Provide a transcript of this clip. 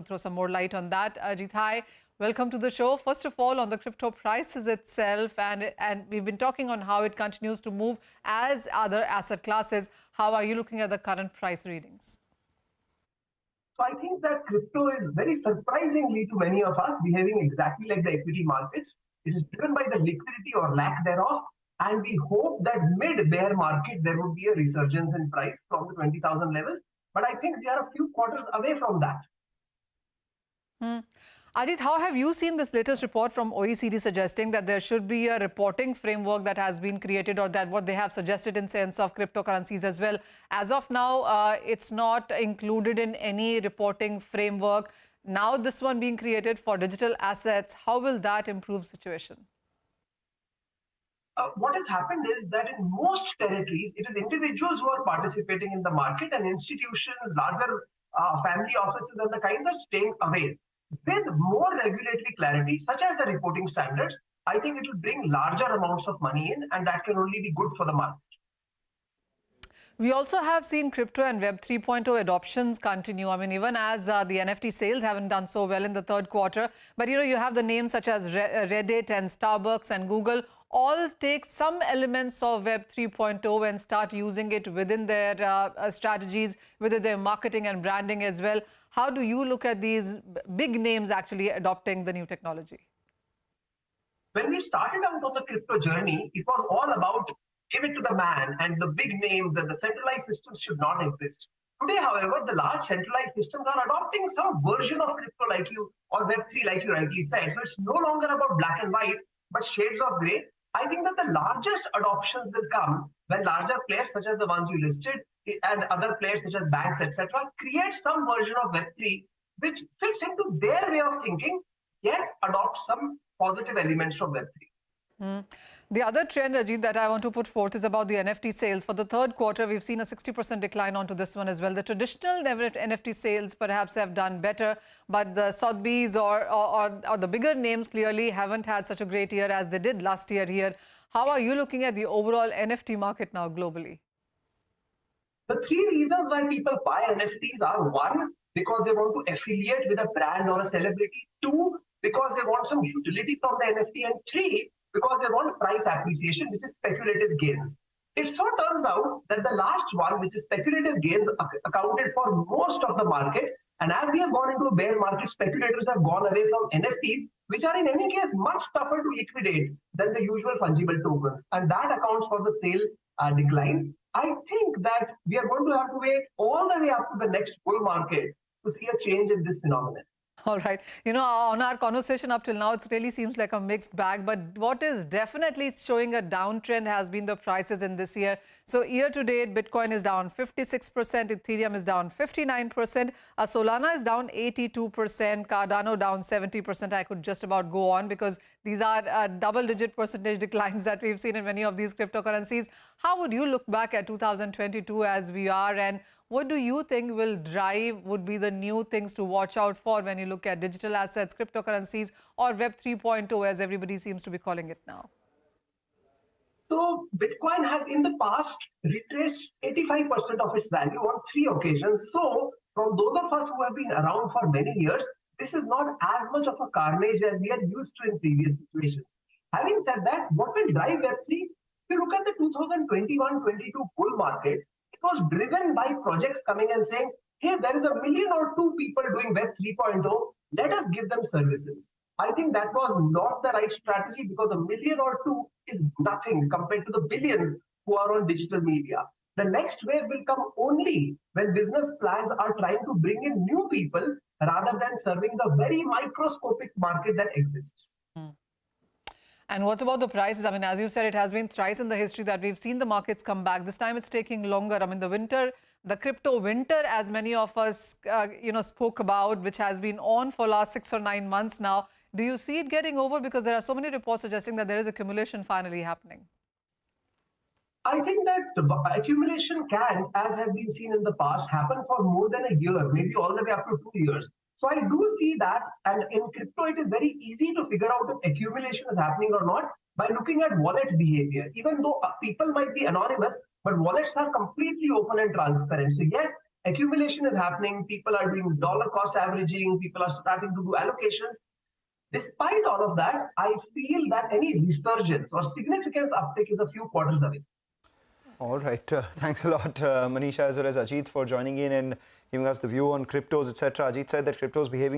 throw some more light on that. Ajeet, hi, welcome to the show. First of all, on the crypto prices itself, and we've been talking on how it continues to move as other asset classes. How are you looking at the current price readings? So I think that crypto is very surprisingly to many of us behaving exactly like the equity markets. It is driven by the liquidity or lack thereof. And we hope that mid-bear market, there would be a resurgence in price from the 20,000 levels. But I think we are a few quarters away from that. Ajeet, how have you seen this latest report from OECD suggesting that there should be a reporting framework that has been created, or that what they have suggested in sense of cryptocurrencies as well? As of now, it's not included in any reporting framework. Now this one being created for digital assets, how will that improve situation? What has happened is that in most territories, it is individuals who are participating in the market, and institutions, larger family offices and the kinds are staying away. With more regulatory clarity, such as the reporting standards, I think it will bring larger amounts of money in, and that can only be good for the market. We also have seen crypto and Web 3.0 adoptions continue. I mean, even as the NFT sales haven't done so well in the third quarter. But, you have the names such as Reddit and Starbucks and Google all take some elements of Web 3.0 and start using it within their strategies, within their marketing and branding as well. How do you look at these big names actually adopting the new technology? When we started out on the crypto journey, it was all about give it to the man, and the big names and the centralized systems should not exist. Today, however, the large centralized systems are adopting some version of crypto like you, or Web3 like you rightly said. So it's no longer about black and white, but shades of gray. I think that the largest adoptions will come when larger players such as the ones you listed and other players such as banks, etc., create some version of Web3 which fits into their way of thinking, yet adopt some positive elements from Web3. The other trend, Ajeet, that I want to put forth is about the NFT sales. For the third quarter, we've seen a 60% decline onto this one as well. The traditional NFT sales perhaps have done better, but the Sotheby's or the bigger names clearly haven't had such a great year as they did last year here. How are you looking at the overall NFT market now globally? The three reasons why people buy NFTs are: one, because they want to affiliate with a brand or a celebrity; two, because they want some utility from the NFT; and three, because they want price appreciation, which is speculative gains. It so turns out that the last one, which is speculative gains, accounted for most of the market. And as we have gone into a bear market, speculators have gone away from NFTs, which are in any case much tougher to liquidate than the usual fungible tokens. And that accounts for the sale decline. I think that we are going to have to wait all the way up to the next bull market to see a change in this phenomenon. All right. On our conversation up till now, it really seems like a mixed bag. But what is definitely showing a downtrend has been the prices in this year. So year to date, Bitcoin is down 56%, Ethereum is down 59%, Solana is down 82%, Cardano down 70%. I could just about go on because these are double-digit percentage declines that we've seen in many of these cryptocurrencies. How would you look back at 2022 as we are, and what do you think would be the new things to watch out for when you look at digital assets, cryptocurrencies, or Web 3.0, as everybody seems to be calling it now? So Bitcoin has in the past retraced 85% of its value on 3 occasions. So from those of us who have been around for many years, this is not as much of a carnage as we are used to in previous situations. Having said that, what will drive Web3? If you look at the 2021-22 bull market, it was driven by projects coming and saying, hey, there is 1 million or 2 people doing Web 3.0. Let us give them services. I think that was not the right strategy, because 1 million or 2 is nothing compared to the billions who are on digital media. The next wave will come only when business plans are trying to bring in new people rather than serving the very microscopic market that exists. And what about the prices? I mean, as you said, it has been thrice in the history that we've seen the markets come back. This time it's taking longer. I mean, the crypto winter, as many of us, spoke about, which has been on for last 6 or 9 months now. Do you see it getting over? Because there are so many reports suggesting that there is accumulation finally happening. I think that accumulation can, as has been seen in the past, happen for more than a year, maybe all the way up to 2 years. So I do see that, and in crypto, it is very easy to figure out if accumulation is happening or not by looking at wallet behavior. Even though people might be anonymous, but wallets are completely open and transparent. So yes, accumulation is happening. People are doing dollar cost averaging. People are starting to do allocations. Despite all of that, I feel that any resurgence or significance uptick is a few quarters away. All right. Thanks a lot, Manisha, as well as Ajeet, for joining in and giving us the view on cryptos, etc. Ajeet said that cryptos behaving